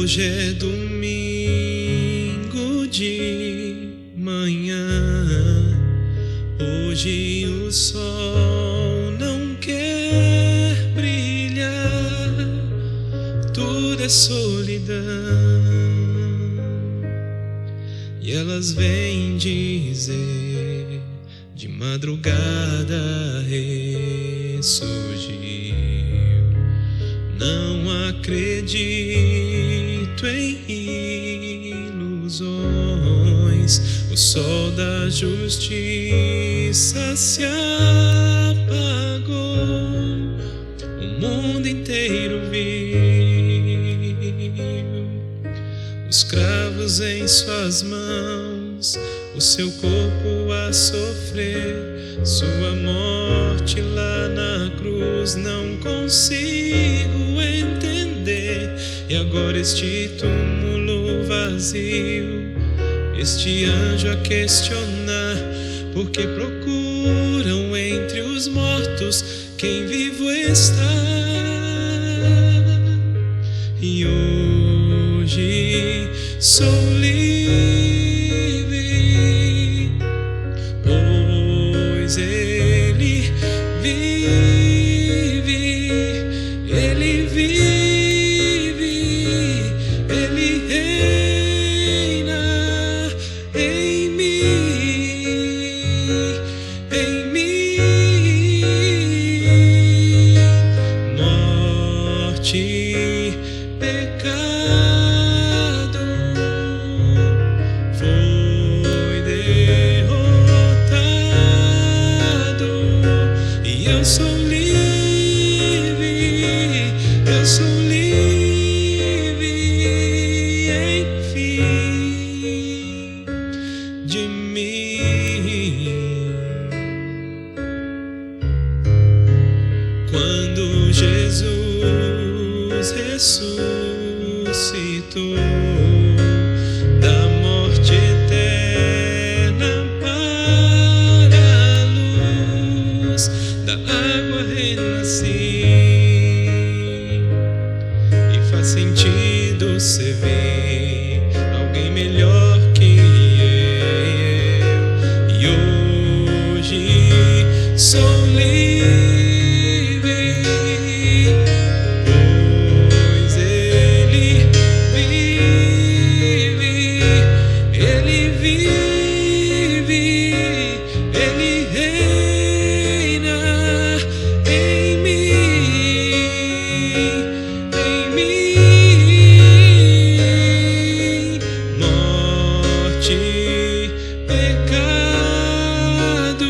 Hoje é domingo de manhã, hoje o sol não quer brilhar, tudo é solidão, e elas vêm dizer, de madrugada ressurgiu. Não acredito em ilusões, o sol da justiça se apagou, o mundo inteiro viu os cravos em suas mãos, o seu corpo a sofrer, sua morte lá na cruz. Não consigo entender, e agora este túmulo vazio, este anjo a questionar, porque procuram entre os mortos quem vivo está. E hoje sou livre, pois Ele vive, Ele vive, Ele reina em mim, em mim. Morte, pecado foi derrotado, e eu sou livre, eu sou livre, enfim, de mim. Quando Jesus ressuscitou da morte eterna para a luz da água, renasci, e faz sentido você ver alguém melhor que eu. E hoje sou livre, pois Ele vive, Ele vive, Ele reina em mim, em mim. Morte, pecado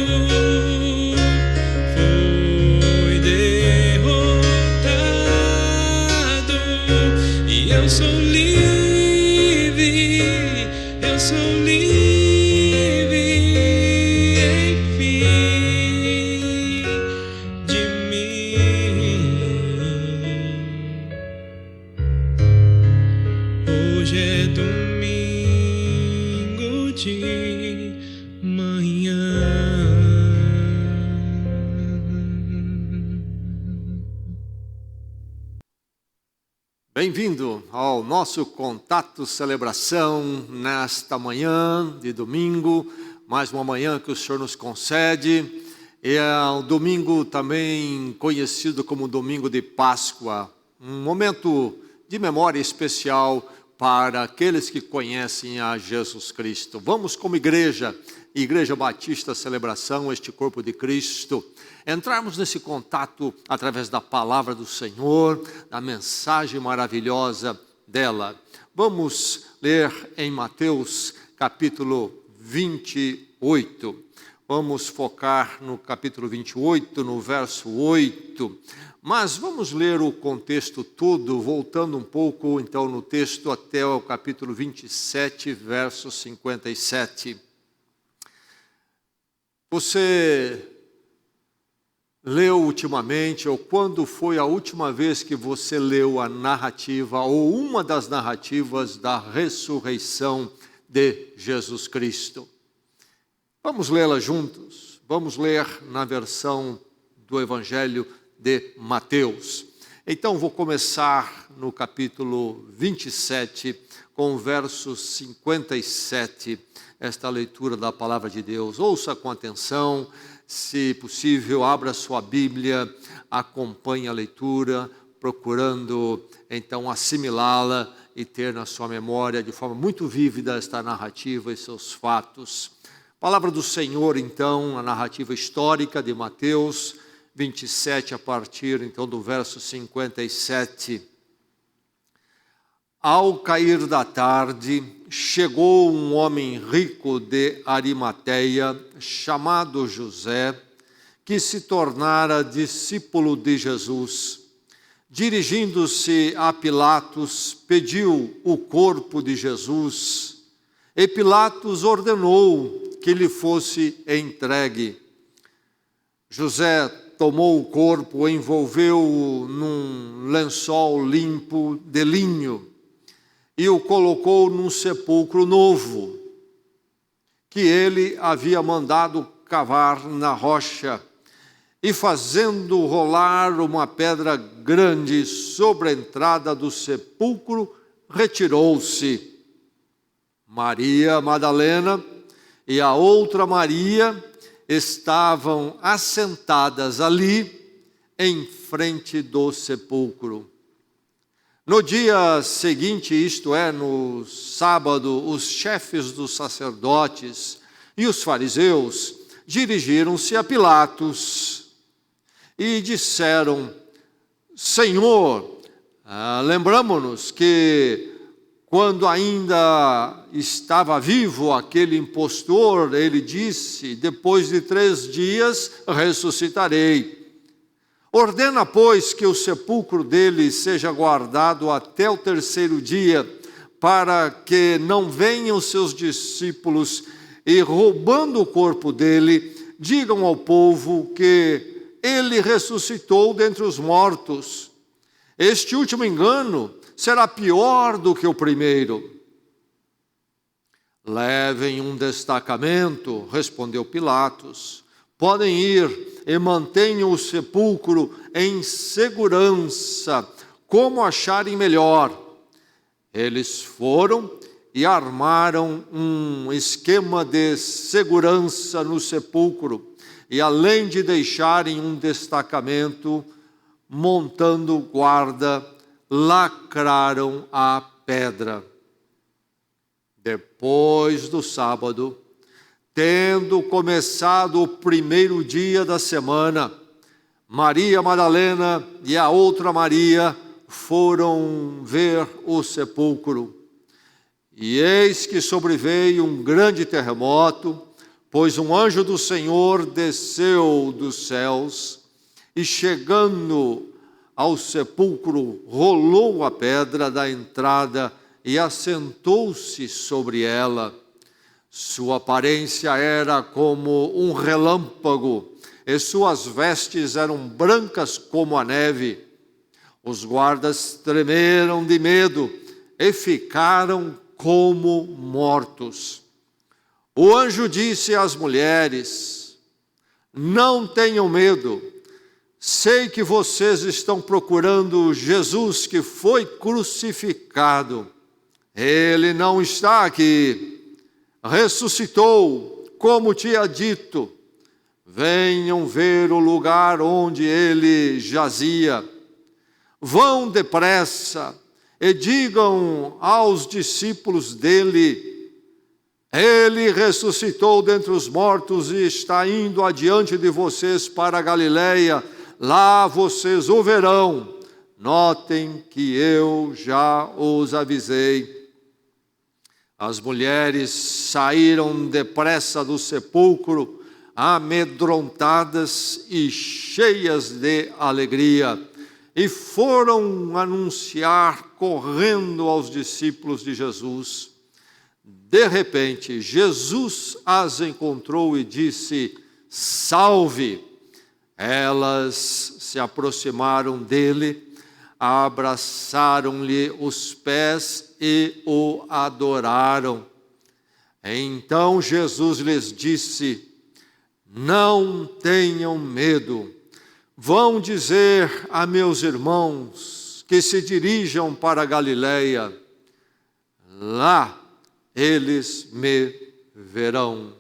foi derrotado, e eu sou livre, eu sou livre, enfim, de mim. Hoje é domingo de manhã. Bem-vindo ao nosso Contato Celebração nesta manhã de domingo, mais uma manhã que o Senhor nos concede. É um domingo também conhecido como Domingo de Páscoa, um momento de memória especial para aqueles que conhecem a Jesus Cristo. Vamos como igreja, Igreja Batista Celebração, este corpo de Cristo, entrarmos nesse contato através da palavra do Senhor, da mensagem maravilhosa dela. Vamos ler em Mateus capítulo 28. Vamos focar no capítulo 28, no verso 8. Mas vamos ler o contexto todo, voltando um pouco então no texto até o capítulo 27, verso 57. Você leu ultimamente, ou quando foi a última vez que você leu a narrativa, ou uma das narrativas da ressurreição de Jesus Cristo? Vamos lê-la juntos. Vamos ler na versão do Evangelho de Mateus. Então vou começar no capítulo 27, com o verso 57, esta leitura da palavra de Deus. Ouça com atenção, se possível, abra sua Bíblia, acompanhe a leitura, procurando então assimilá-la e ter na sua memória de forma muito vívida esta narrativa e seus fatos. Palavra do Senhor, então, a narrativa histórica de Mateus 27, a partir então do verso 57. Ao cair da tarde, chegou um homem rico de Arimateia, chamado José, que se tornara discípulo de Jesus. Dirigindo-se a Pilatos, pediu o corpo de Jesus, e Pilatos ordenou que lhe fosse entregue. José tomou o corpo, envolveu-o num lençol limpo de linho e o colocou num sepulcro novo, que ele havia mandado cavar na rocha, e fazendo rolar uma pedra grande sobre a entrada do sepulcro, retirou-se. Maria Madalena e a outra Maria estavam assentadas ali, em frente do sepulcro. No dia seguinte, isto é, no sábado, os chefes dos sacerdotes e os fariseus dirigiram-se a Pilatos e disseram: Senhor, lembramo-nos que quando ainda estava vivo aquele impostor, ele disse: depois de 3 dias ressuscitarei. Ordena, pois, que o sepulcro dele seja guardado até o 3º dia, para que não venham seus discípulos e, roubando o corpo dele, digam ao povo que ele ressuscitou dentre os mortos. Este último engano será pior do que o primeiro. Levem um destacamento, respondeu Pilatos. Podem ir e mantenham o sepulcro em segurança, como acharem melhor. Eles foram e armaram um esquema de segurança no sepulcro, e além de deixarem um destacamento, montando guarda, lacraram a pedra. Depois do sábado, tendo começado o 1º dia da semana, Maria Madalena e a outra Maria foram ver o sepulcro. E eis que sobreveio um grande terremoto, pois um anjo do Senhor desceu dos céus e, chegando ao sepulcro, rolou a pedra da entrada e assentou-se sobre ela. Sua aparência era como um relâmpago, e suas vestes eram brancas como a neve. Os guardas tremeram de medo e ficaram como mortos. O anjo disse às mulheres: não tenham medo, sei que vocês estão procurando Jesus que foi crucificado. Ele não está aqui. Ressuscitou, como tinha dito. Venham ver o lugar onde ele jazia. Vão depressa e digam aos discípulos dele: ele ressuscitou dentre os mortos e está indo adiante de vocês para a Galileia. Lá vocês o verão. Notem que eu já os avisei. As mulheres saíram depressa do sepulcro, amedrontadas e cheias de alegria, e foram anunciar correndo aos discípulos de Jesus. De repente, Jesus as encontrou e disse: salve! Elas se aproximaram dele, abraçaram-lhe os pés e o adoraram. Então Jesus lhes disse: não tenham medo, vão dizer a meus irmãos que se dirijam para a Galileia, lá eles me verão.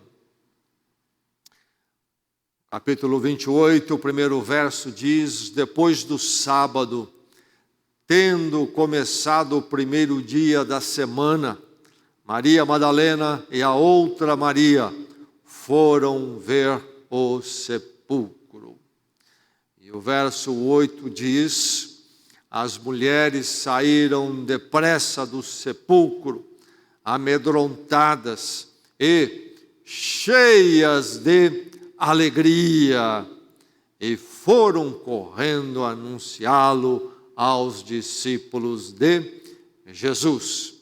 Capítulo 28, o primeiro verso diz: depois do sábado, tendo começado o primeiro dia da semana, Maria Madalena e a outra Maria foram ver o sepulcro. E o verso 8 diz: as mulheres saíram depressa do sepulcro, amedrontadas e cheias de alegria, e foram correndo anunciá-lo aos discípulos de Jesus.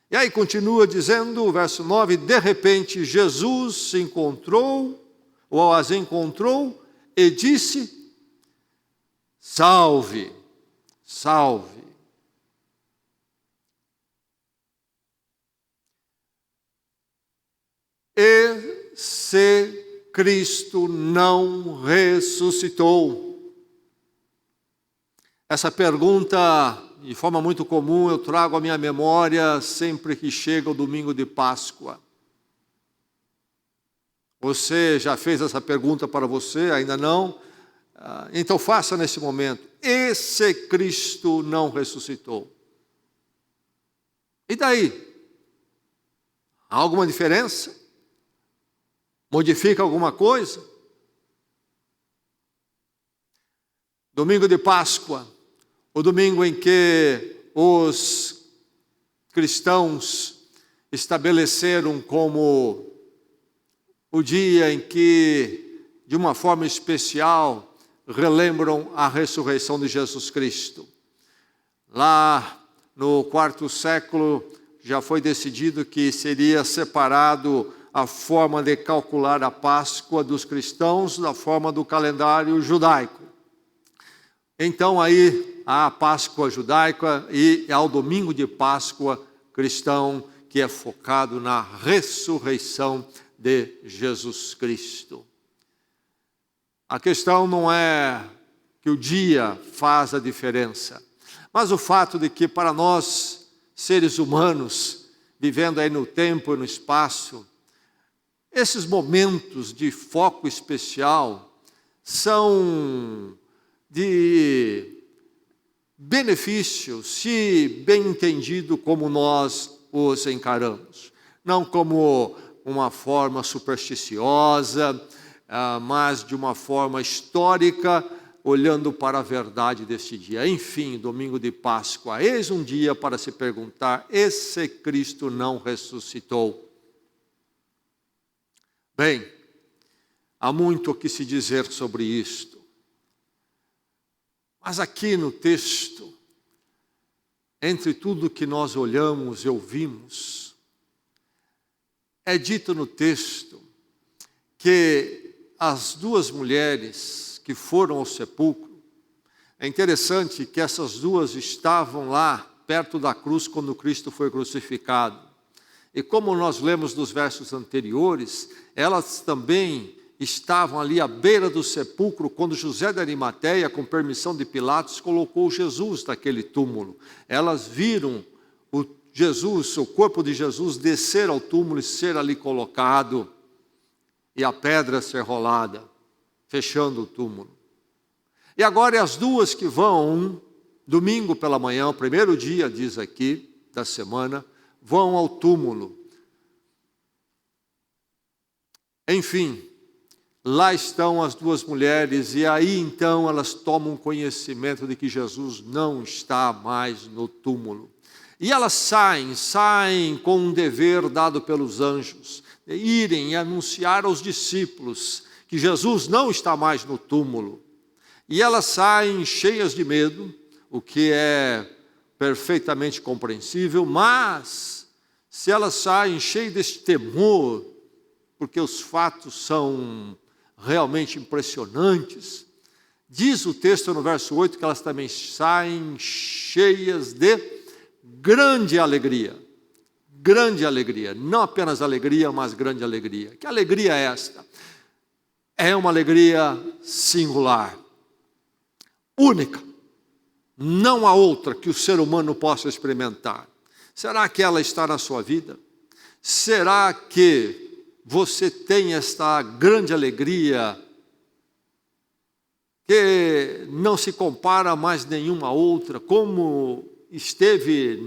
E aí continua dizendo o verso 9: de repente Jesus se encontrou, ou as encontrou, e disse: salve, salve. E se Cristo não ressuscitou? Essa pergunta, de forma muito comum, eu trago à minha memória sempre que chega o domingo de Páscoa. Você já fez essa pergunta para você? Ainda não? Então faça nesse momento. E se Cristo não ressuscitou? E daí? Há alguma diferença? Modifica alguma coisa? Domingo de Páscoa, o domingo em que os cristãos estabeleceram como o dia em que, de uma forma especial, relembram a ressurreição de Jesus Cristo. Lá no quarto século já foi decidido que seria separado a forma de calcular a Páscoa dos cristãos da forma do calendário judaico. Então aí há a Páscoa judaica e há o domingo de Páscoa cristão, que é focado na ressurreição de Jesus Cristo. A questão não é que o dia faz a diferença, mas o fato de que para nós, seres humanos, vivendo aí no tempo e no espaço, esses momentos de foco especial são de benefício, se bem entendido como nós os encaramos. Não como uma forma supersticiosa, mas de uma forma histórica, olhando para a verdade deste dia. Enfim, domingo de Páscoa, eis um dia para se perguntar: e se Cristo não ressuscitou? Bem, há muito o que se dizer sobre isto. Mas aqui no texto, entre tudo que nós olhamos e ouvimos, é dito no texto que as duas mulheres que foram ao sepulcro, é interessante que essas duas estavam lá perto da cruz quando Cristo foi crucificado. E como nós lemos nos versos anteriores, elas também estavam ali à beira do sepulcro quando José de Arimateia, com permissão de Pilatos, colocou Jesus naquele túmulo. Elas viram o corpo de Jesus descer ao túmulo e ser ali colocado, e a pedra ser rolada, fechando o túmulo. E agora as duas que vão, domingo pela manhã, o primeiro dia, diz aqui, da semana, vão ao túmulo. Enfim, lá estão as duas mulheres, e aí então elas tomam conhecimento de que Jesus não está mais no túmulo. E elas saem com um dever dado pelos anjos, de irem e anunciar aos discípulos que Jesus não está mais no túmulo. E elas saem cheias de medo, o que é perfeitamente compreensível, mas se elas saem cheias desse temor, porque os fatos são realmente impressionantes, diz o texto no verso 8 que elas também saem cheias de grande alegria. Grande alegria, não apenas alegria, mas grande alegria. Que alegria é esta? É uma alegria singular. única. Não há outra que o ser humano possa experimentar. Será que ela está na sua vida? Será que você tem esta grande alegria que não se compara a mais nenhuma outra, como esteve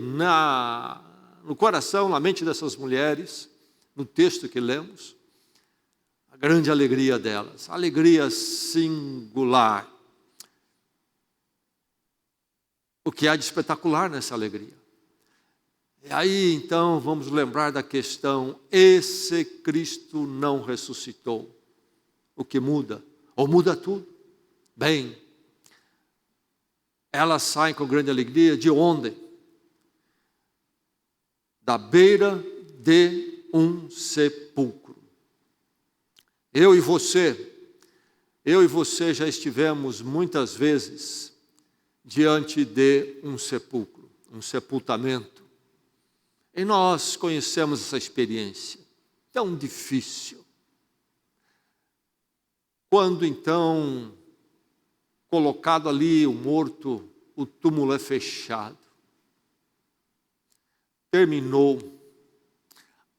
no coração, na mente dessas mulheres, no texto que lemos? A grande alegria delas, a alegria singular. O que há de espetacular nessa alegria? E aí, então, vamos lembrar da questão: e se Cristo não ressuscitou? O que muda? Ou muda tudo? Bem, elas saem com grande alegria de onde? Da beira de um sepulcro. Eu e você já estivemos muitas vezes diante de um sepulcro, um sepultamento. E nós conhecemos essa experiência tão difícil. Quando então, colocado ali o morto, o túmulo é fechado. Terminou,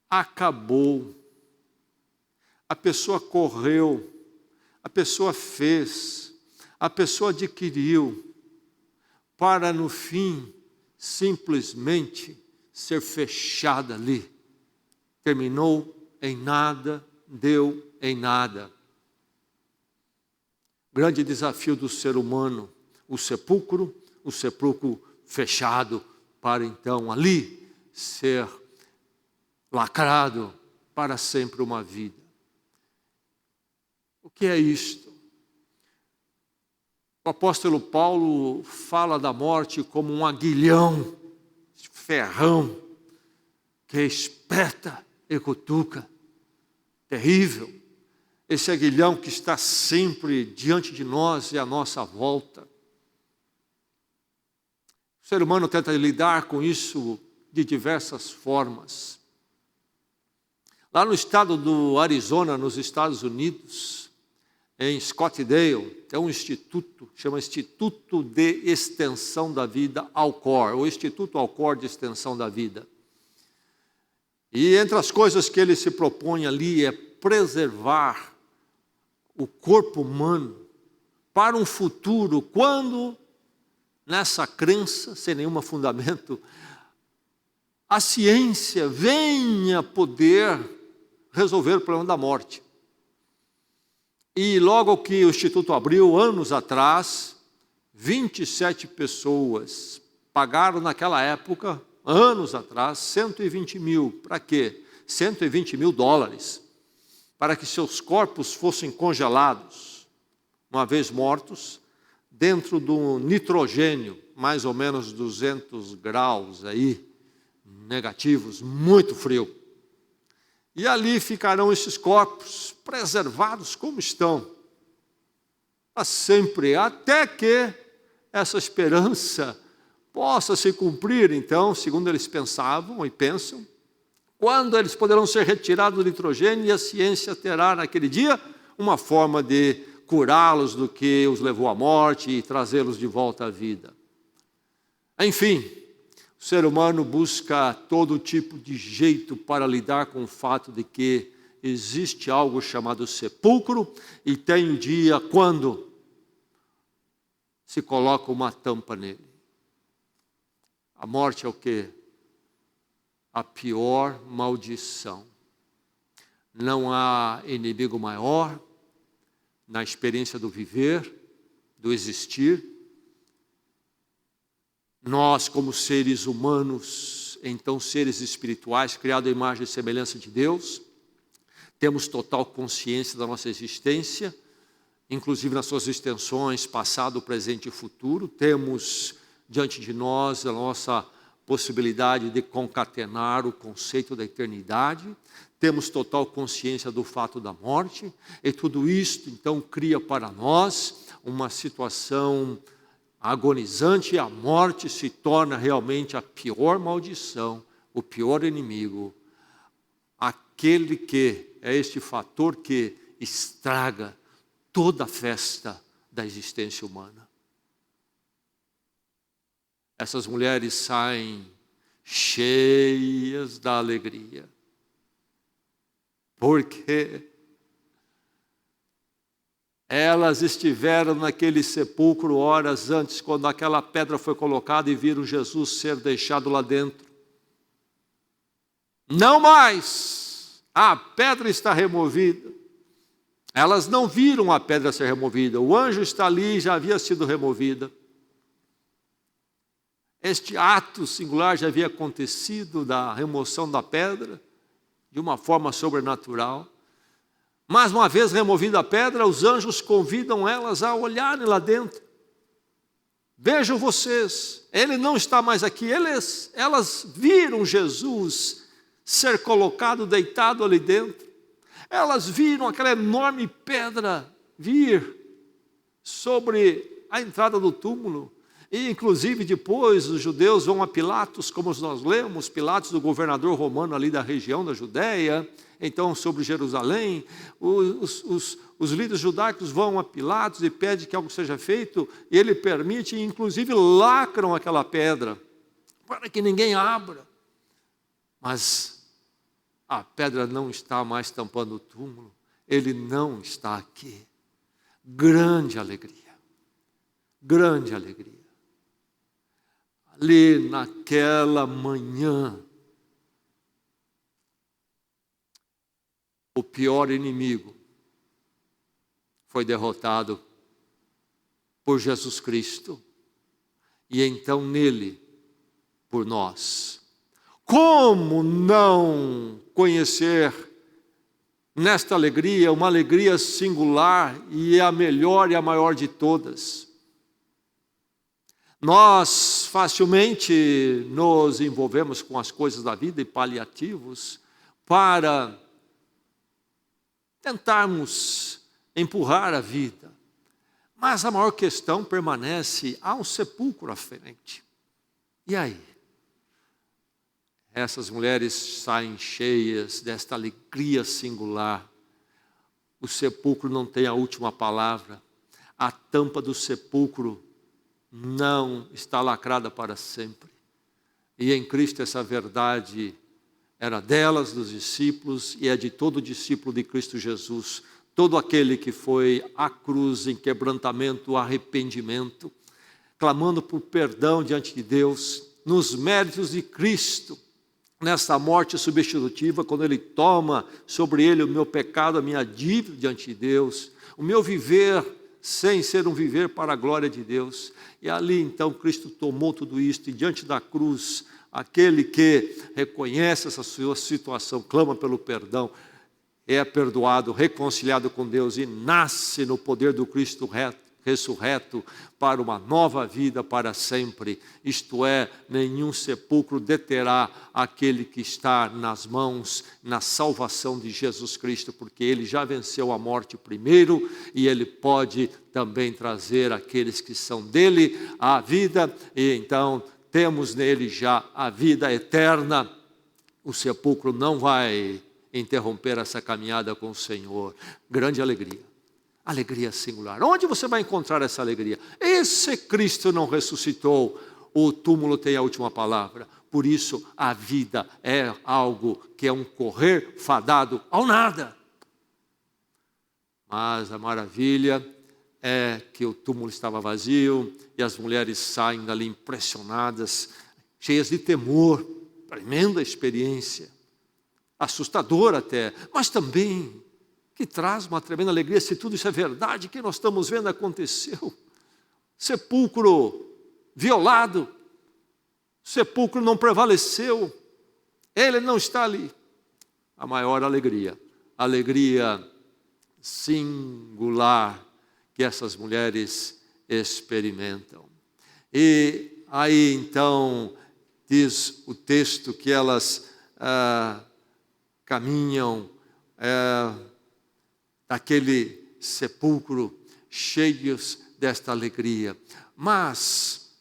acabou. A pessoa correu, a pessoa fez, a pessoa adquiriu, para no fim simplesmente ser fechada ali. Terminou em nada, deu em nada. Grande desafio do ser humano, o sepulcro fechado, para então ali ser lacrado para sempre uma vida. O que é isto? O apóstolo Paulo fala da morte como um aguilhão, ferrão, que espeta e cutuca. Terrível. Esse aguilhão que está sempre diante de nós e à nossa volta. O ser humano tenta lidar com isso de diversas formas. Lá no estado do Arizona, nos Estados Unidos, em Scottsdale, tem um instituto, chama Instituto de Extensão da Vida, Alcor, o Instituto Alcor de Extensão da Vida. E entre as coisas que ele se propõe ali é preservar o corpo humano para um futuro, quando, nessa crença, sem nenhum fundamento, a ciência venha poder resolver o problema da morte. E logo que o Instituto abriu, anos atrás, 27 pessoas pagaram naquela época, anos atrás, 120 mil. Para quê? 120 mil dólares. Para que seus corpos fossem congelados, uma vez mortos, dentro do nitrogênio, mais ou menos 200 graus aí, negativos, muito frio. E ali ficarão esses corpos preservados como estão, para sempre, até que essa esperança possa se cumprir, então, segundo eles pensavam e pensam, quando eles poderão ser retirados do nitrogênio e a ciência terá naquele dia uma forma de curá-los do que os levou à morte e trazê-los de volta à vida. Enfim, o ser humano busca todo tipo de jeito para lidar com o fato de que existe algo chamado sepulcro e tem um dia quando se coloca uma tampa nele. A morte é o quê? A pior maldição. Não há inimigo maior na experiência do viver, do existir. Nós, como seres humanos, então seres espirituais, criados à imagem e semelhança de Deus, temos total consciência da nossa existência, inclusive nas suas extensões, passado, presente e futuro. Temos diante de nós a nossa possibilidade de concatenar o conceito da eternidade. Temos total consciência do fato da morte. E tudo isto, então, cria para nós uma situação agonizante, e a morte se torna realmente a pior maldição, o pior inimigo, aquele que é este fator que estraga toda a festa da existência humana. essas mulheres saem cheias da alegria. Porque elas estiveram naquele sepulcro horas antes, quando aquela pedra foi colocada, e viram Jesus ser deixado lá dentro. Não mais, a pedra está removida. Elas não viram a pedra ser removida, o anjo está ali e já havia sido removida. Este ato singular já havia acontecido, da remoção da pedra, de uma forma sobrenatural. Mas uma vez removida a pedra, os anjos convidam elas a olharem lá dentro. Vejam vocês, ele não está mais aqui. Elas viram Jesus ser colocado, deitado ali dentro. Elas viram aquela enorme pedra vir sobre a entrada do túmulo. E inclusive depois os judeus vão a Pilatos, como nós lemos, Pilatos, o governador romano ali da região da Judéia, então sobre Jerusalém. Os líderes judaicos vão a Pilatos e pedem que algo seja feito, e ele permite, e inclusive lacram aquela pedra, para que ninguém abra. Mas a pedra não está mais tampando o túmulo, ele não está aqui. Grande alegria, grande alegria. Ali naquela manhã, o pior inimigo foi derrotado por Jesus Cristo, e então nele, por nós. Como não conhecer nesta alegria, uma alegria singular, e a melhor e a maior de todas? Nós facilmente nos envolvemos com as coisas da vida e paliativos para tentarmos empurrar a vida. Mas a maior questão permanece: há um sepulcro à frente. E aí? Essas mulheres saem cheias desta alegria singular. O sepulcro não tem a última palavra. A tampa do sepulcro não está lacrada para sempre. E em Cristo essa verdade era delas, dos discípulos, e é de todo discípulo de Cristo Jesus. Todo aquele que foi à cruz em quebrantamento, arrependimento, clamando por perdão diante de Deus, nos méritos de Cristo, nessa morte substitutiva, quando Ele toma sobre Ele o meu pecado, a minha dívida diante de Deus, o meu viver sem ser um viver para a glória de Deus. E ali então Cristo tomou tudo isto, e diante da cruz, aquele que reconhece essa sua situação, clama pelo perdão, é perdoado, reconciliado com Deus, e nasce no poder do Cristo ressurreto para uma nova vida para sempre. Isto é, nenhum sepulcro deterá aquele que está nas mãos, na salvação de Jesus Cristo, porque Ele já venceu a morte primeiro, e Ele pode também trazer aqueles que são dele a vida, e então temos nele já a vida eterna. O sepulcro não vai interromper essa caminhada com o Senhor. Grande alegria. Alegria singular. Onde você vai encontrar essa alegria? E se Cristo não ressuscitou, o túmulo tem a última palavra. Por isso, a vida é algo que é um correr fadado ao nada. Mas a maravilha é que o túmulo estava vazio, e as mulheres saem dali impressionadas, cheias de temor. Tremenda experiência, assustadora até, mas também que traz uma tremenda alegria. Se tudo isso é verdade, que nós estamos vendo aconteceu. Sepulcro violado, sepulcro não prevaleceu, ele não está ali. A maior alegria, alegria singular que essas mulheres experimentam. E aí então diz o texto que elas caminham daquele sepulcro cheios desta alegria. Mas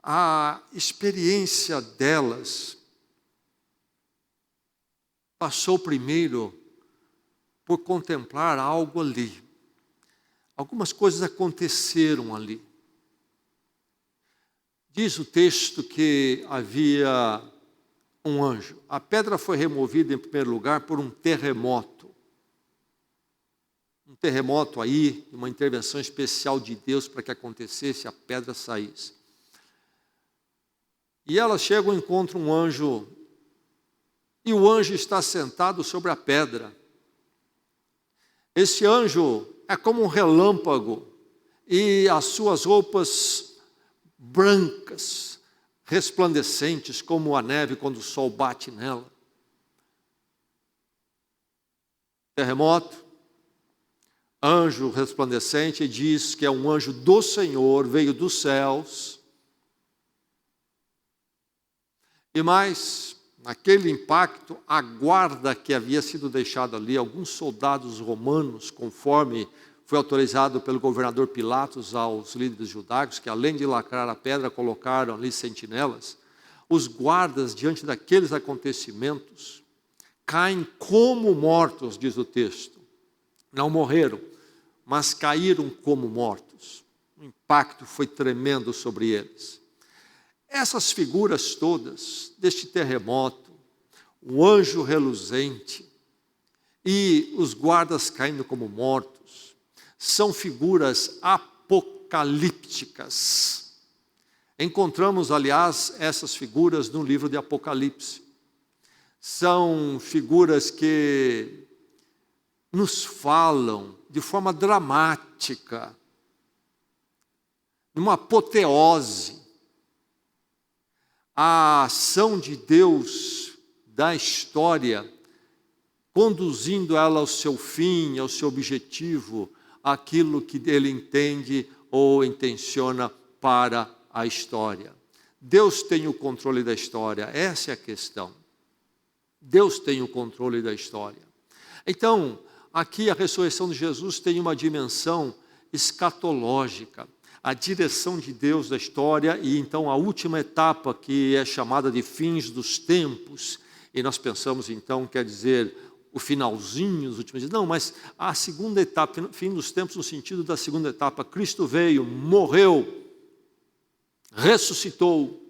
a experiência delas passou primeiro por contemplar algo ali. Algumas coisas aconteceram ali. Diz o texto que havia um anjo. A pedra foi removida em primeiro lugar por um terremoto. Um terremoto aí, uma intervenção especial de Deus para que acontecesse, a pedra saísse. E elas chegam e encontram um anjo, e o anjo está sentado sobre a pedra. Esse anjo é como um relâmpago, e as suas roupas brancas, resplandecentes como a neve quando o sol bate nela. Terremoto, anjo resplandecente, diz que é um anjo do Senhor, veio dos céus. E mais, naquele impacto, a guarda que havia sido deixada ali, alguns soldados romanos, conforme foi autorizado pelo governador Pilatos aos líderes judaicos, que além de lacrar a pedra, colocaram ali sentinelas. Os guardas, diante daqueles acontecimentos, caem como mortos, diz o texto. Não morreram, mas caíram como mortos. O impacto foi tremendo sobre eles. Essas figuras todas, deste terremoto, o anjo reluzente e os guardas caindo como mortos, são figuras apocalípticas. Encontramos, aliás, essas figuras no livro de Apocalipse. São figuras que nos falam de forma dramática, numa apoteose, a ação de Deus da história, conduzindo ela ao seu fim, ao seu objetivo, aquilo que ele entende ou intenciona para a história. Deus tem o controle da história, essa é a questão. Deus tem o controle da história. Então, aqui a ressurreição de Jesus tem uma dimensão escatológica, a direção de Deus da história, e então a última etapa, que é chamada de fins dos tempos, e nós pensamos então, quer dizer, o finalzinho, os últimos dias. Não, mas a segunda etapa, fim dos tempos no sentido da segunda etapa. Cristo veio, morreu, ressuscitou.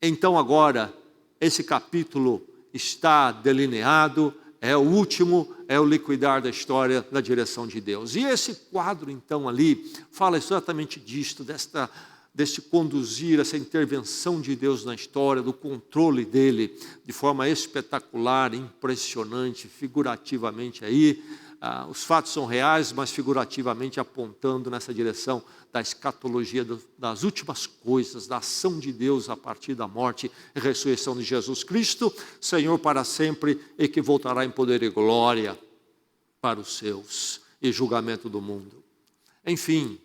Então agora, esse capítulo está delineado, é o último, é o liquidar da história na direção de Deus. E esse quadro então ali, fala exatamente disto, deste conduzir, essa intervenção de Deus na história, do controle dele, de forma espetacular, impressionante, figurativamente aí. Os fatos são reais, mas figurativamente apontando nessa direção da escatologia das últimas coisas, da ação de Deus a partir da morte e ressurreição de Jesus Cristo, Senhor para sempre, e que voltará em poder e glória para os seus, e julgamento do mundo. Enfim,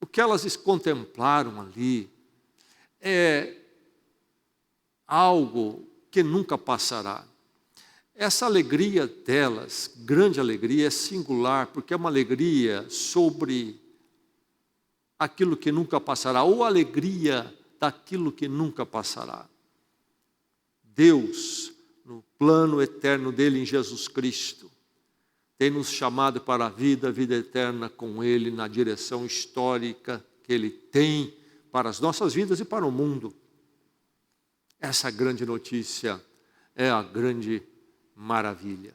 o que elas contemplaram ali é algo que nunca passará. Essa alegria delas, grande alegria, é singular, porque é uma alegria sobre aquilo que nunca passará, ou alegria daquilo que nunca passará. Deus, no plano eterno dele em Jesus Cristo, tem nos chamado para a vida eterna com Ele, na direção histórica que Ele tem para as nossas vidas e para o mundo. Essa grande notícia é a grande maravilha.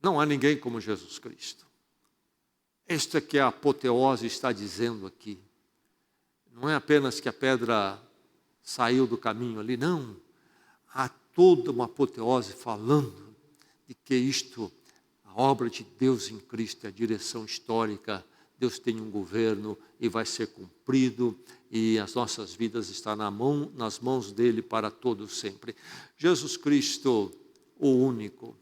Não há ninguém como Jesus Cristo. Esta que a apoteose está dizendo aqui. Não é apenas que a pedra saiu do caminho ali, não. Há toda uma apoteose falando de que isto, a obra de Deus em Cristo, é a direção histórica. Deus tem um governo e vai ser cumprido, e as nossas vidas estão nas mãos dele para todo sempre. Jesus Cristo, o único.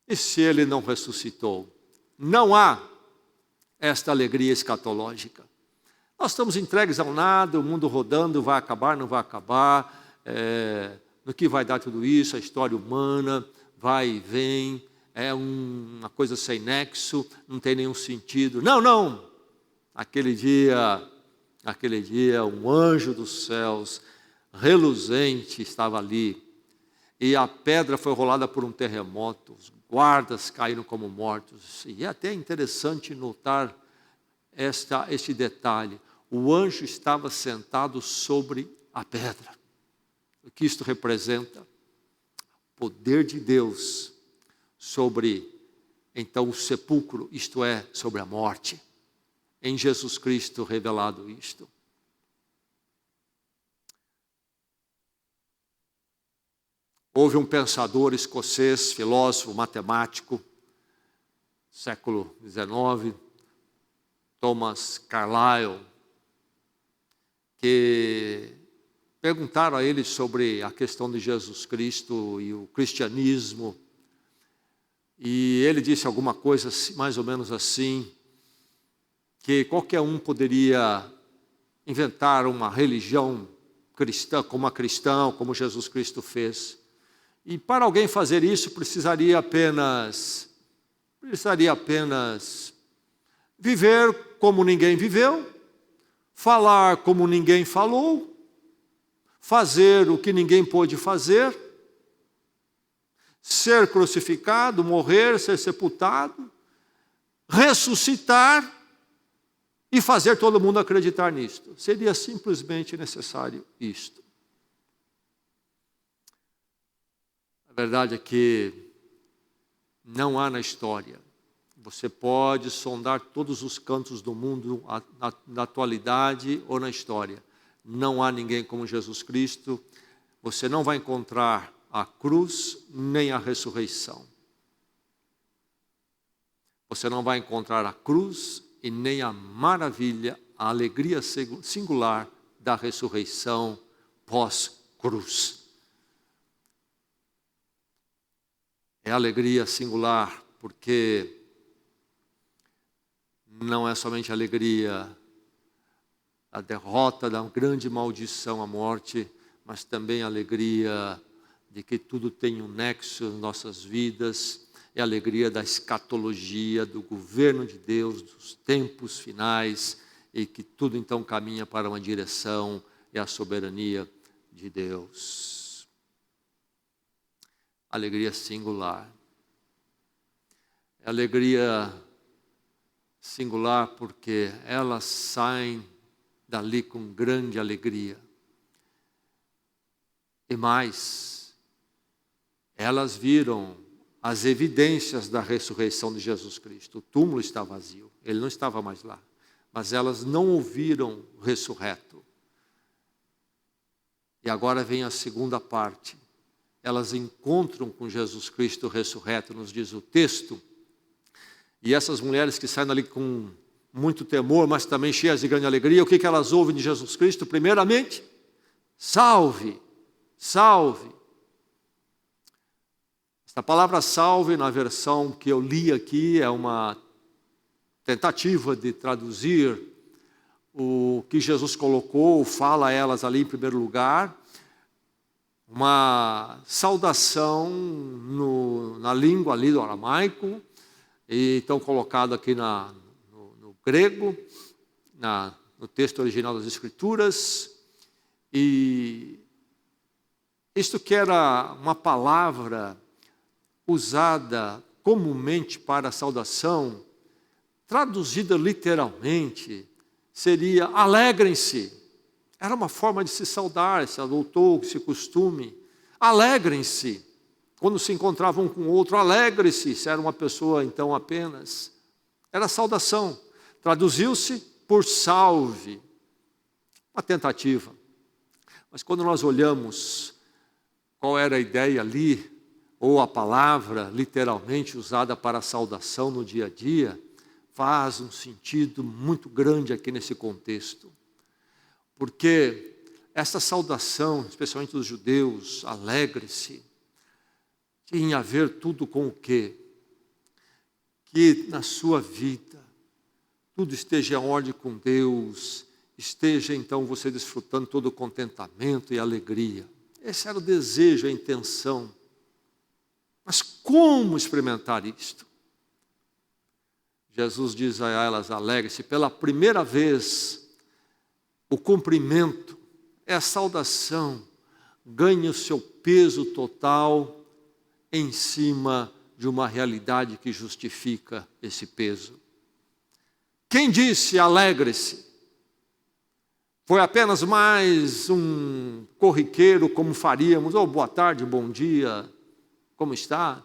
E se ele não ressuscitou? Não há esta alegria escatológica. Nós estamos entregues ao nada, o mundo rodando, vai acabar, não vai acabar, no que vai dar tudo isso, a história humana, vai e vem, é uma coisa sem nexo, não tem nenhum sentido. Não! Aquele dia, um anjo dos céus, reluzente, estava ali, e a pedra foi rolada por um terremoto, os guardas caíram como mortos. E é até interessante notar este detalhe. O anjo estava sentado sobre a pedra. O que isto representa? O poder de Deus sobre, então, o sepulcro, isto é, sobre a morte. Em Jesus Cristo revelado isto. Houve um pensador escocês, filósofo, matemático, século XIX, Thomas Carlyle, que perguntaram a ele sobre a questão de Jesus Cristo e o cristianismo, e ele disse alguma coisa mais ou menos assim, que qualquer um poderia inventar uma religião cristã, como Jesus Cristo fez. E para alguém fazer isso, precisaria apenas viver como ninguém viveu, falar como ninguém falou, fazer o que ninguém pôde fazer, ser crucificado, morrer, ser sepultado, ressuscitar e fazer todo mundo acreditar nisto. Seria simplesmente necessário isto. A verdade é que não há na história. Você pode sondar todos os cantos do mundo, na atualidade ou na história. Não há ninguém como Jesus Cristo. Você não vai encontrar a cruz nem a ressurreição. Você não vai encontrar a cruz e nem a maravilha, a alegria singular da ressurreição pós-cruz. É alegria singular, porque não é somente alegria a derrota da grande maldição, a morte, mas também a alegria de que tudo tem um nexo em nossas vidas, é a alegria da escatologia, do governo de Deus, dos tempos finais, e que tudo então caminha para uma direção, é a soberania de Deus. Alegria singular. É alegria singular porque elas saem dali com grande alegria. E mais, elas viram as evidências da ressurreição de Jesus Cristo. O túmulo está vazio, ele não estava mais lá. Mas elas não ouviram o ressurreto. E agora vem a segunda parte. Elas encontram com Jesus Cristo ressurreto, nos diz o texto. E essas mulheres que saem dali com muito temor, mas também cheias de grande alegria, o que elas ouvem de Jesus Cristo? Primeiramente, salve, salve. Esta palavra salve, na versão que eu li aqui, é uma tentativa de traduzir o que Jesus colocou, fala a elas ali em primeiro lugar, uma saudação na língua ali do aramaico, e então colocado aqui no grego, no texto original das Escrituras, e isto que era uma palavra usada comumente para a saudação, traduzida literalmente, seria alegrem-se. Era uma forma de se saudar, se adotou esse costume. Alegrem-se. Quando se encontravam um com o outro, alegre-se, se era uma pessoa então apenas. Era saudação. Traduziu-se por salve. Uma tentativa. Mas quando nós olhamos qual era a ideia ali, ou a palavra literalmente usada para a saudação no dia a dia, faz um sentido muito grande aqui nesse contexto. Porque essa saudação, especialmente dos judeus, alegre-se, tinha a ver tudo com o quê? Que na sua vida tudo esteja em ordem com Deus, esteja então você desfrutando todo o contentamento e alegria. Esse era o desejo, a intenção. Mas como experimentar isto? Jesus diz a elas, alegre-se, pela primeira vez, o cumprimento, a saudação, ganha o seu peso total em cima de uma realidade que justifica esse peso. Quem disse alegre-se? Foi apenas mais um corriqueiro, como faríamos, boa tarde, bom dia, como está?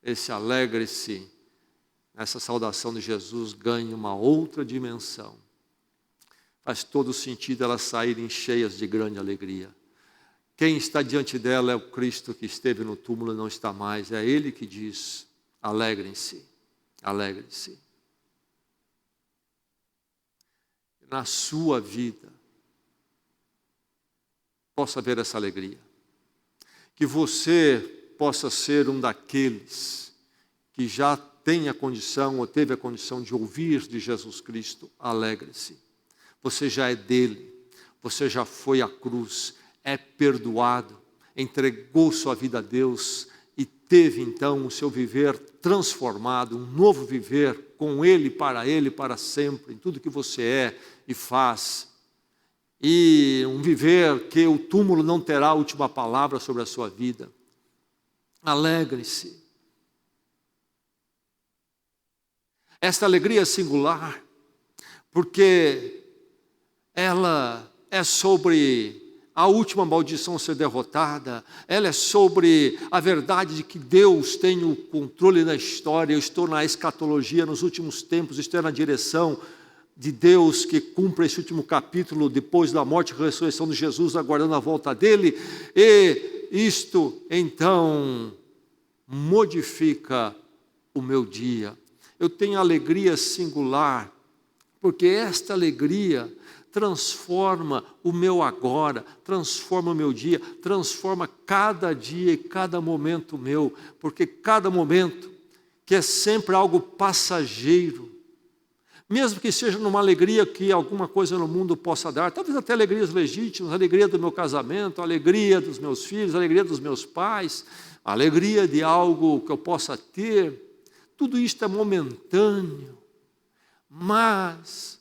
Esse alegre-se, essa saudação de Jesus ganha uma outra dimensão. Faz todo sentido elas saírem cheias de grande alegria. Quem está diante dela é o Cristo que esteve no túmulo e não está mais. É Ele que diz, alegrem-se, alegrem-se. Na sua vida, possa haver essa alegria. Que você possa ser um daqueles que já tem a condição ou teve a condição de ouvir de Jesus Cristo, alegre-se. Você já é dele, você já foi à cruz, é perdoado, entregou sua vida a Deus e teve então o seu viver transformado, um novo viver com Ele, para sempre, em tudo que você é e faz. E um viver que o túmulo não terá a última palavra sobre a sua vida. Alegre-se. Esta alegria é singular, porque ela é sobre a última maldição ser derrotada, ela é sobre a verdade de que Deus tem o controle da história. Eu estou na escatologia, nos últimos tempos, estou na direção de Deus que cumpre esse último capítulo depois da morte e ressurreição de Jesus, aguardando a volta dele, e isto então modifica o meu dia. Eu tenho alegria singular, porque esta alegria transforma o meu agora, transforma o meu dia, transforma cada dia e cada momento meu, porque cada momento, que é sempre algo passageiro, mesmo que seja numa alegria que alguma coisa no mundo possa dar, talvez até alegrias legítimas, a alegria do meu casamento, a alegria dos meus filhos, a alegria dos meus pais, a alegria de algo que eu possa ter, tudo isto é momentâneo, mas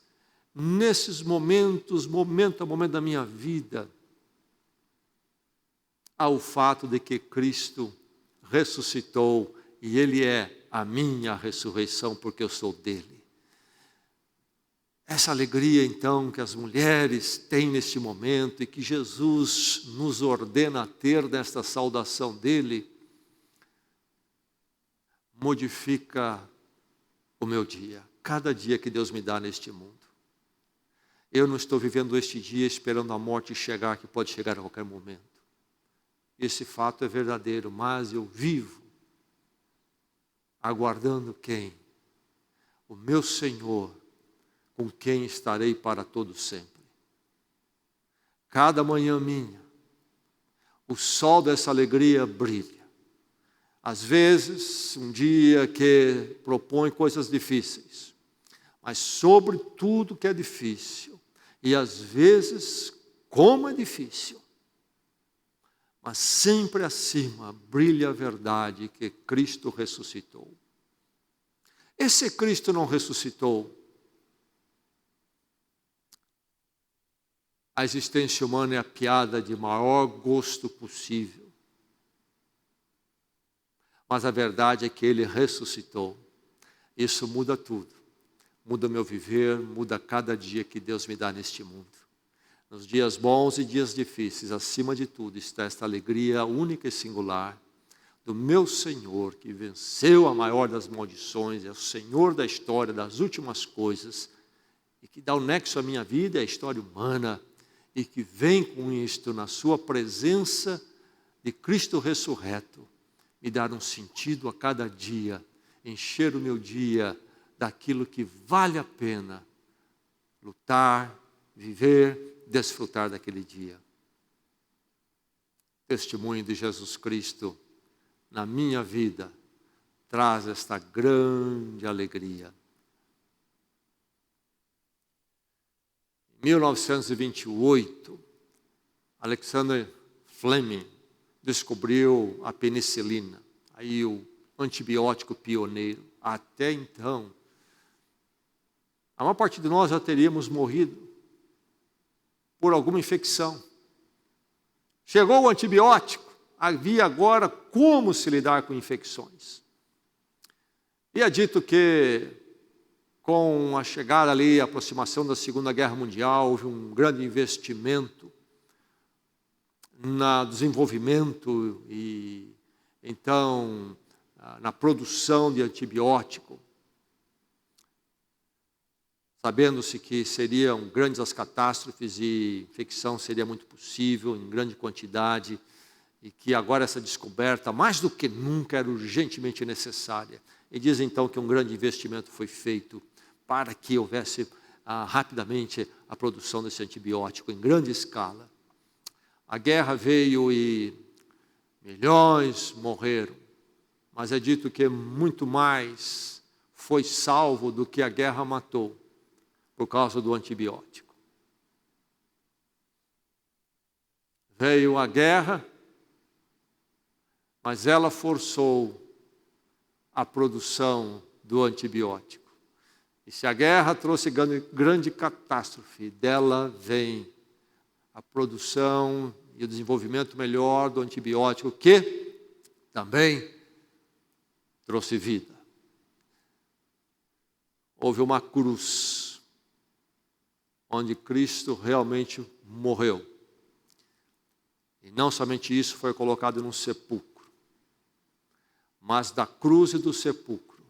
nesses momentos, momento a momento da minha vida, há o fato de que Cristo ressuscitou e Ele é a minha ressurreição, porque eu sou dele. Essa alegria, então, que as mulheres têm neste momento e que Jesus nos ordena a ter nesta saudação dele, modifica o meu dia, cada dia que Deus me dá neste mundo. Eu não estou vivendo este dia esperando a morte chegar, que pode chegar a qualquer momento. Esse fato é verdadeiro, mas eu vivo aguardando quem? O meu Senhor, com quem estarei para todo sempre. Cada manhã minha, o sol dessa alegria brilha. Às vezes, um dia que propõe coisas difíceis, mas sobre tudo que é difícil, e às vezes, como é difícil, mas sempre acima brilha a verdade que Cristo ressuscitou. E se Cristo não ressuscitou, a existência humana é a piada de maior gosto possível. Mas a verdade é que Ele ressuscitou. Isso muda tudo. Muda meu viver, muda cada dia que Deus me dá neste mundo. Nos dias bons e dias difíceis, acima de tudo, está esta alegria única e singular do meu Senhor, que venceu a maior das maldições, é o Senhor da história, das últimas coisas, e que dá o nexo à minha vida, à história humana, e que vem com isto na sua presença de Cristo ressurreto, me dar um sentido a cada dia, encher o meu dia daquilo que vale a pena lutar, viver, desfrutar daquele dia. Testemunho de Jesus Cristo na minha vida traz esta grande alegria. Em 1928, Alexander Fleming descobriu a penicilina, aí o antibiótico pioneiro. Até então, a maior parte de nós já teríamos morrido por alguma infecção. Chegou o antibiótico, havia agora como se lidar com infecções. E é dito que, com a chegada ali, a aproximação da Segunda Guerra Mundial, houve um grande investimento no desenvolvimento e, então, na produção de antibiótico, sabendo-se que seriam grandes as catástrofes e infecção seria muito possível, em grande quantidade, e que agora essa descoberta, mais do que nunca, era urgentemente necessária. E diz então que um grande investimento foi feito para que houvesse rapidamente a produção desse antibiótico em grande escala. A guerra veio e milhões morreram, mas é dito que muito mais foi salvo do que a guerra matou, por causa do antibiótico. Veio a guerra, mas ela forçou a produção do antibiótico. E se a guerra trouxe grande catástrofe, dela vem a produção e o desenvolvimento melhor do antibiótico, que também trouxe vida. Houve uma cruz, onde Cristo realmente morreu. E não somente isso, foi colocado num sepulcro. Mas da cruz e do sepulcro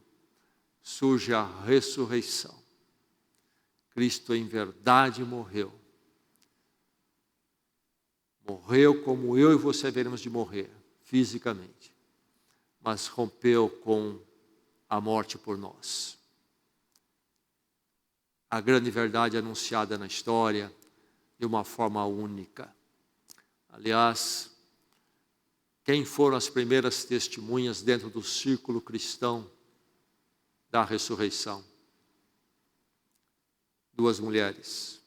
surge a ressurreição. Cristo em verdade morreu. Morreu como eu e você veremos de morrer, fisicamente. Mas rompeu com a morte por nós. A grande verdade anunciada na história de uma forma única. Aliás, quem foram as primeiras testemunhas dentro do círculo cristão da ressurreição? 2 mulheres.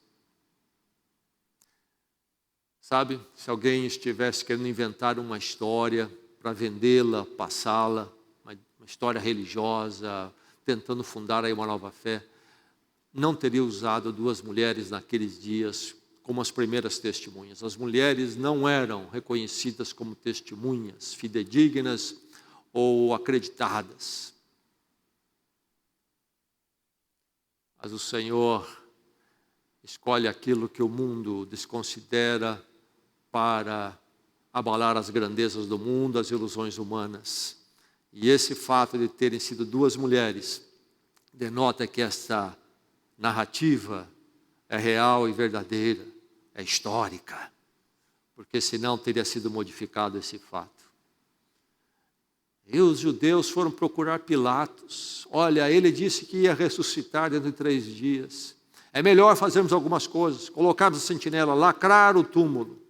Sabe, se alguém estivesse querendo inventar uma história para vendê-la, passá-la, uma história religiosa, tentando fundar aí uma nova fé, não teria usado 2 mulheres naqueles dias como as primeiras testemunhas. As mulheres não eram reconhecidas como testemunhas fidedignas ou acreditadas. Mas o Senhor escolhe aquilo que o mundo desconsidera para abalar as grandezas do mundo, as ilusões humanas. E esse fato de terem sido 2 mulheres denota que esta narrativa é real e verdadeira, é histórica, porque senão teria sido modificado esse fato. E os judeus foram procurar Pilatos. Olha, ele disse que ia ressuscitar dentro de 3 dias. É melhor fazermos algumas coisas, colocarmos a sentinela, lacrar o túmulo.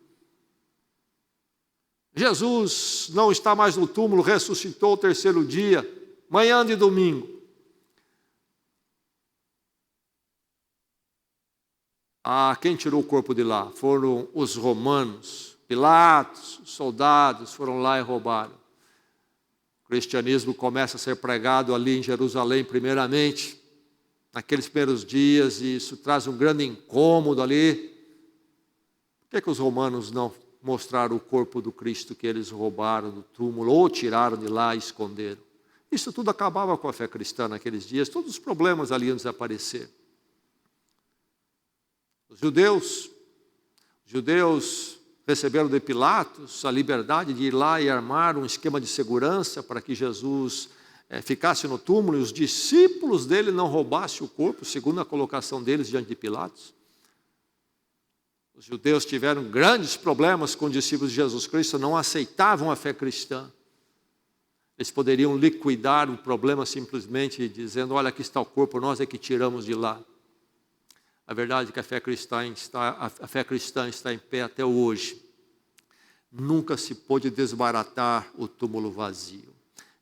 Jesus não está mais no túmulo, ressuscitou o 3º dia, manhã de domingo. Quem tirou o corpo de lá? Foram os romanos. Pilatos, os soldados foram lá e roubaram. O cristianismo começa a ser pregado ali em Jerusalém, primeiramente, naqueles primeiros dias, e isso traz um grande incômodo ali. Por que os romanos não mostraram o corpo do Cristo que eles roubaram do túmulo, ou tiraram de lá e esconderam? Isso tudo acabava com a fé cristã naqueles dias, todos os problemas ali iam desaparecer. Os judeus receberam de Pilatos a liberdade de ir lá e armar um esquema de segurança para que Jesus ficasse no túmulo e os discípulos dele não roubassem o corpo, segundo a colocação deles diante de Pilatos. Os judeus tiveram grandes problemas com os discípulos de Jesus Cristo, não aceitavam a fé cristã. Eles poderiam liquidar o problema simplesmente dizendo: olha, aqui está o corpo, nós é que tiramos de lá. A verdade é que a fé cristã está em pé até hoje. Nunca se pôde desbaratar o túmulo vazio.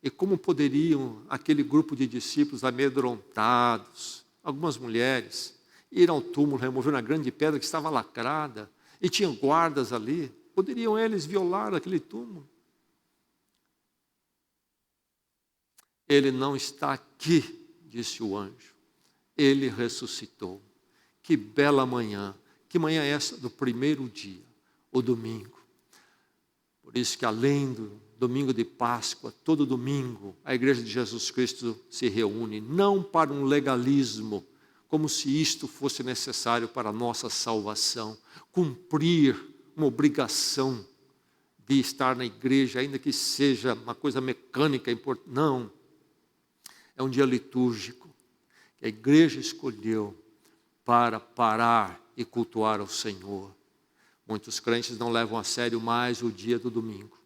E como poderiam aquele grupo de discípulos amedrontados, algumas mulheres, ir ao túmulo, remover uma grande pedra que estava lacrada, e tinham guardas ali, poderiam eles violar aquele túmulo? Ele não está aqui, disse o anjo. Ele ressuscitou. Que bela manhã. Que manhã é essa do 1º dia, o domingo. Por isso que além do domingo de Páscoa, todo domingo, a Igreja de Jesus Cristo se reúne, não para um legalismo, como se isto fosse necessário para a nossa salvação, cumprir uma obrigação de estar na igreja, ainda que seja uma coisa mecânica, importante. Não, é um dia litúrgico, que a igreja escolheu para parar e cultuar ao Senhor. Muitos crentes não levam a sério mais o dia do domingo.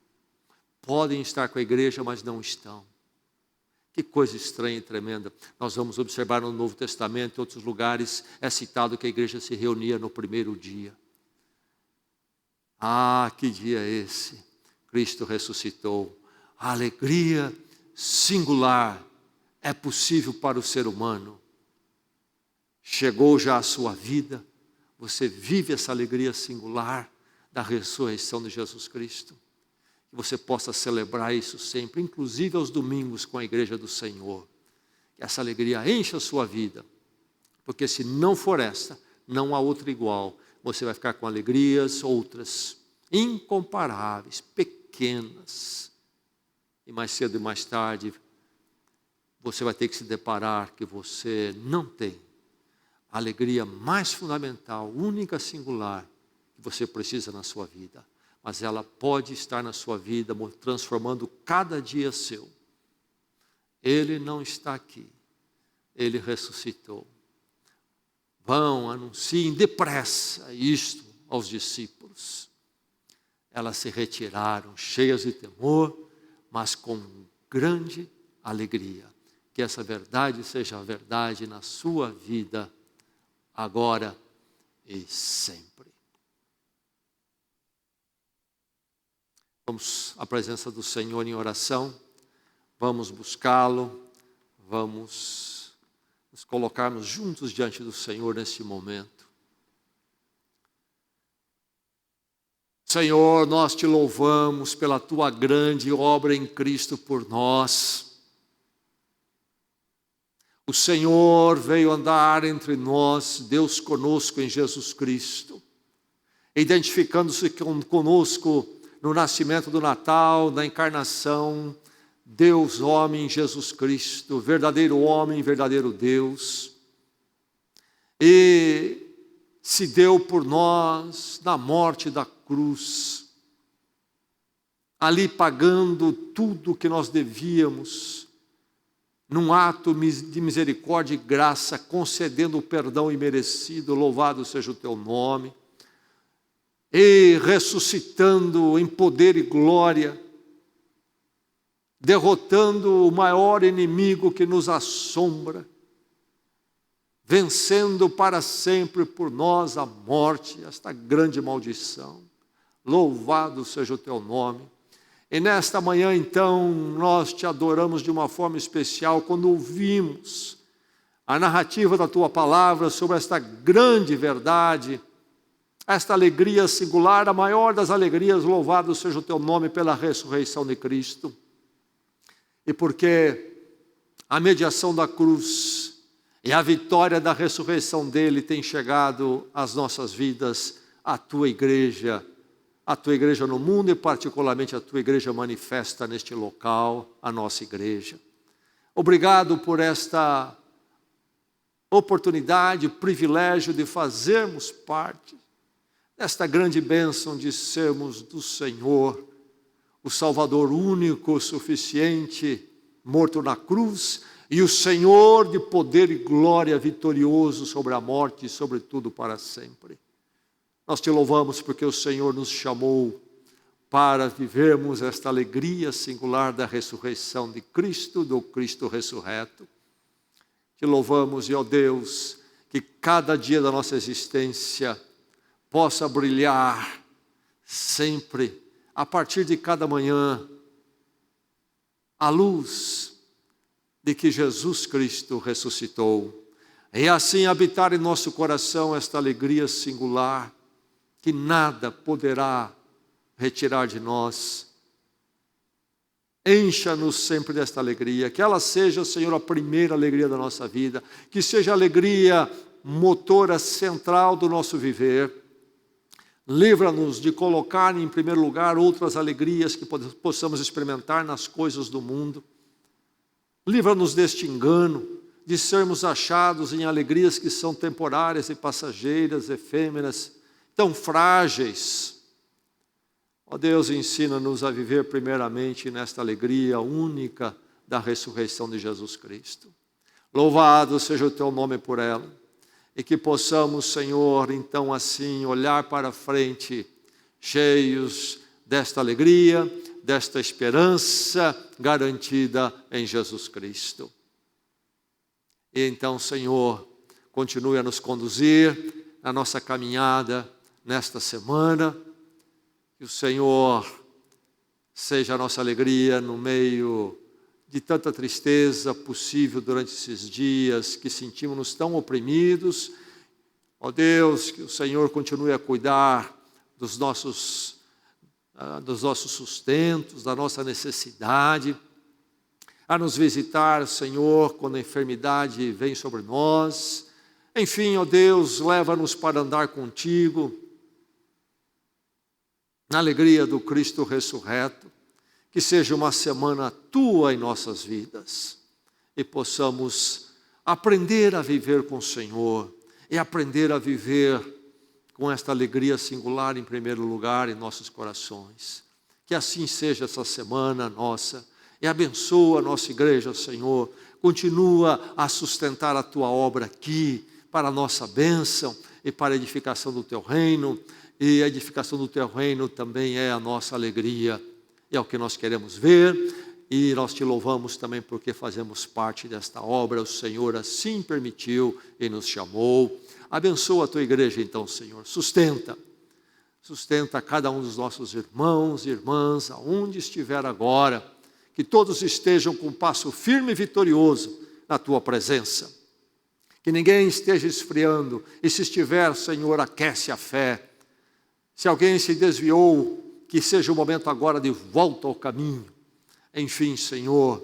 Podem estar com a igreja, mas não estão. Que coisa estranha e tremenda. Nós vamos observar no Novo Testamento, em outros lugares, é citado que a igreja se reunia no primeiro dia. Ah, que dia é esse? Cristo ressuscitou. A alegria singular é possível para o ser humano. Chegou já a sua vida. Você vive essa alegria singular da ressurreição de Jesus Cristo. Que você possa celebrar isso sempre, inclusive aos domingos com a igreja do Senhor. Que essa alegria encha a sua vida, porque se não for esta, não há outra igual. Você vai ficar com alegrias outras, incomparáveis, pequenas. E mais cedo e mais tarde, você vai ter que se deparar que você não tem a alegria mais fundamental, única, singular, que você precisa na sua vida. Mas ela pode estar na sua vida, transformando cada dia seu. Ele não está aqui. Ele ressuscitou. Vão, anunciem depressa isto aos discípulos. Elas se retiraram, cheias de temor, mas com grande alegria. Que essa verdade seja a verdade na sua vida, agora e sempre. Vamos à presença do Senhor em oração, vamos buscá-lo, vamos nos colocarmos juntos diante do Senhor nesse momento. Senhor, nós te louvamos pela tua grande obra em Cristo por nós. O Senhor veio andar entre nós, Deus conosco em Jesus Cristo, identificando-se conosco no nascimento do Natal, na encarnação, Deus homem, Jesus Cristo, verdadeiro homem, verdadeiro Deus. E se deu por nós na morte da cruz, ali pagando tudo que nós devíamos, num ato de misericórdia e graça, concedendo o perdão imerecido, louvado seja o teu nome. E ressuscitando em poder e glória, derrotando o maior inimigo que nos assombra, vencendo para sempre por nós a morte, esta grande maldição. Louvado seja o teu nome. E nesta manhã, então, nós te adoramos de uma forma especial quando ouvimos a narrativa da tua palavra sobre esta grande verdade, esta alegria singular, a maior das alegrias, louvado seja o teu nome pela ressurreição de Cristo. E porque a mediação da cruz e a vitória da ressurreição dele tem chegado às nossas vidas, à tua igreja no mundo e particularmente a tua igreja manifesta neste local, a nossa igreja. Obrigado por esta oportunidade, o privilégio de fazermos parte esta grande bênção de sermos do Senhor, o Salvador único, suficiente, morto na cruz, e o Senhor de poder e glória vitorioso sobre a morte e sobre tudo para sempre. Nós te louvamos porque o Senhor nos chamou para vivermos esta alegria singular da ressurreição de Cristo, do Cristo ressurreto. Te louvamos, ó Deus, que cada dia da nossa existência possa brilhar sempre, a partir de cada manhã, a luz de que Jesus Cristo ressuscitou. E assim habitar em nosso coração esta alegria singular, que nada poderá retirar de nós. Encha-nos sempre desta alegria, que ela seja, Senhor, a primeira alegria da nossa vida, que seja a alegria motora central do nosso viver. Livra-nos de colocar em primeiro lugar outras alegrias que possamos experimentar nas coisas do mundo. Livra-nos deste engano, de sermos achados em alegrias que são temporárias e passageiras, efêmeras, tão frágeis. Ó Deus, ensina-nos a viver primeiramente nesta alegria única da ressurreição de Jesus Cristo. Louvado seja o teu nome por ela. E que possamos, Senhor, então assim, olhar para frente, cheios desta alegria, desta esperança garantida em Jesus Cristo. E então, Senhor, continue a nos conduzir na nossa caminhada nesta semana. Que o Senhor seja a nossa alegria no meio de tanta tristeza possível durante esses dias que sentimos-nos tão oprimidos. Ó Deus, que o Senhor continue a cuidar dos nossos sustentos, da nossa necessidade, a nos visitar, Senhor, quando a enfermidade vem sobre nós. Enfim, ó Deus, leva-nos para andar contigo, na alegria do Cristo ressurreto. Que seja uma semana tua em nossas vidas e possamos aprender a viver com o Senhor e aprender a viver com esta alegria singular em primeiro lugar em nossos corações. Que assim seja essa semana nossa e abençoa a nossa igreja, Senhor. Continua a sustentar a tua obra aqui para a nossa bênção e para a edificação do teu reino. E a edificação do teu reino também é a nossa alegria. É o que nós queremos ver, e nós te louvamos também porque fazemos parte desta obra. O Senhor assim permitiu e nos chamou. Abençoa a tua igreja então, Senhor. Sustenta cada um dos nossos irmãos e irmãs, aonde estiver agora, que todos estejam com um passo firme e vitorioso na tua presença. Que ninguém esteja esfriando, e se estiver, Senhor, aquece a fé. Se alguém se desviou, que seja o momento agora de volta ao caminho. Enfim, Senhor,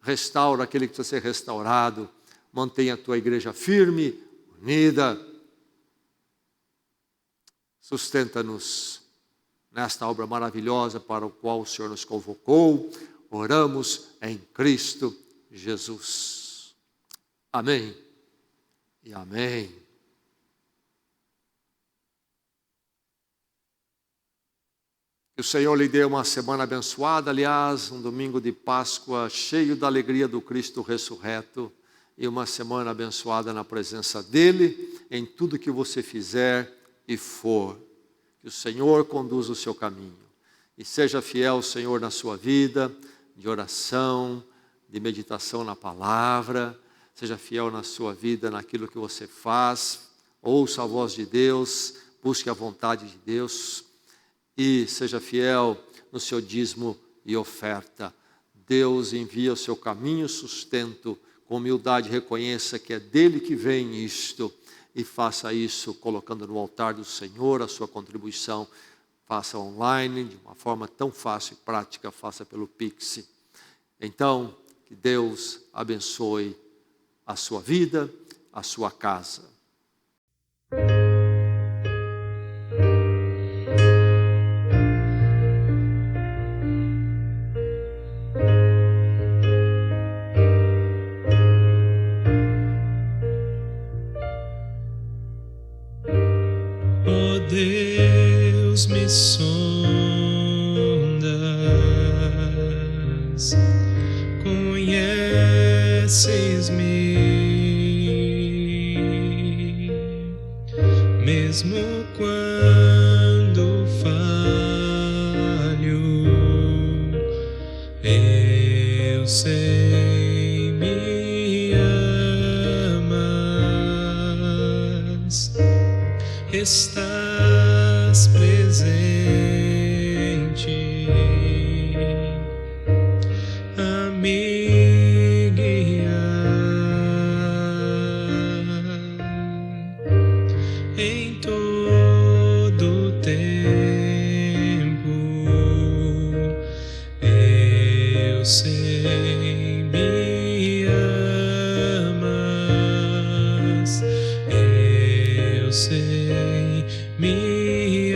restaura aquele que precisa ser restaurado. Mantenha a tua igreja firme, unida. Sustenta-nos nesta obra maravilhosa para a qual o Senhor nos convocou. Oramos em Cristo Jesus. Amém e amém. Que o Senhor lhe dê uma semana abençoada, aliás, um domingo de Páscoa cheio da alegria do Cristo ressurreto e uma semana abençoada na presença dEle em tudo que você fizer e for. Que o Senhor conduza o seu caminho e seja fiel, Senhor, na sua vida de oração, de meditação na palavra. Seja fiel na sua vida naquilo que você faz. Ouça a voz de Deus, busque a vontade de Deus. E seja fiel no seu dízimo e oferta. Deus envia o seu caminho sustento. Com humildade reconheça que é dele que vem isto. E faça isso colocando no altar do Senhor a sua contribuição. Faça online de uma forma tão fácil e prática. Faça pelo Pix. Então, que Deus abençoe a sua vida, a sua casa. Deus, me sondas, conheces-me, mesmo quando falho, eu sei, me amas. Estás presente a me guiar em todo tempo. Eu sei, me amas. Eu sei, me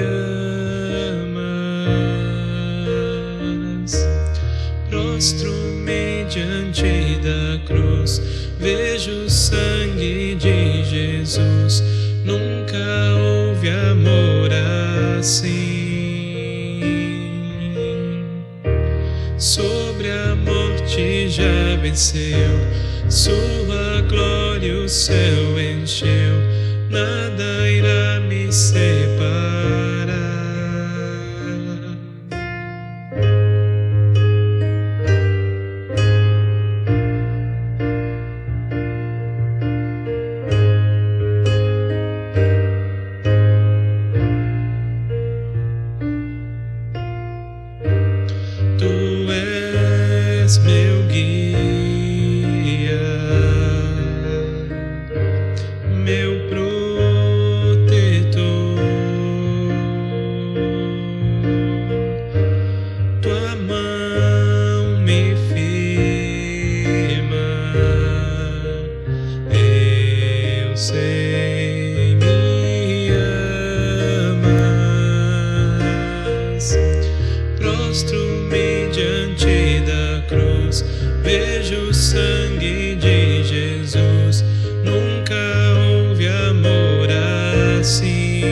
prostro-me diante da cruz, vejo o sangue de Jesus. Nunca houve amor assim. Sobre a morte já venceu, sua glória o céu encheu, nada irá me separar. Tu és meu guia, meu protetor. Tua mão me firma, eu sei me amas. Prostro-me diante da cruz, vejo o sangue de Jesus. Nunca houve amor assim.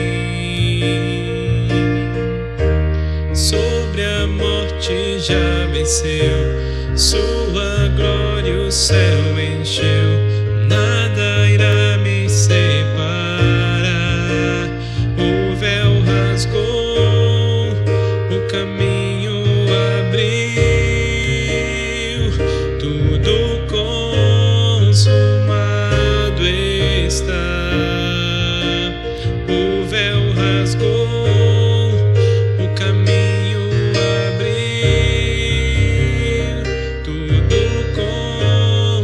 Sobre a morte já venceu, sua glória o céu encheu, nada irá me separar. O véu rasgou, o caminho abriu, tudo consumado está. O véu rasgou, o caminho abriu, tudo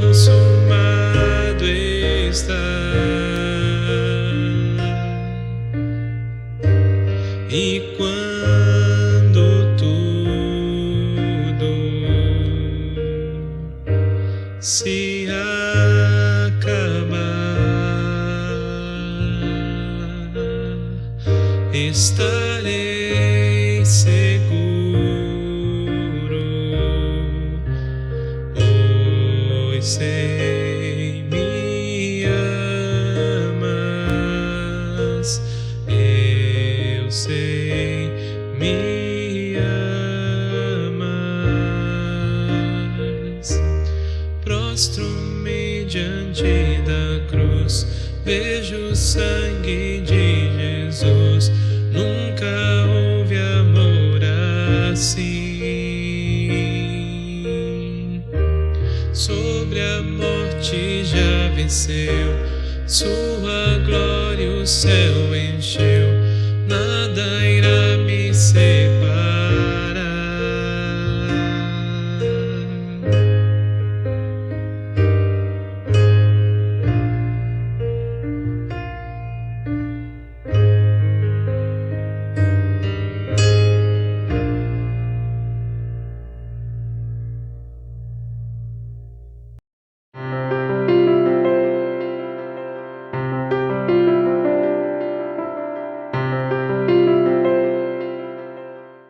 consumado está. E quando tudo se acabar, estarei seguro, pois sei me amas. Eu sei me amas. Prostro-me diante da cruz, vejo o sangue de Jesus. Nunca houve amor assim. Sobre a morte já venceu, sua glória o céu encheu,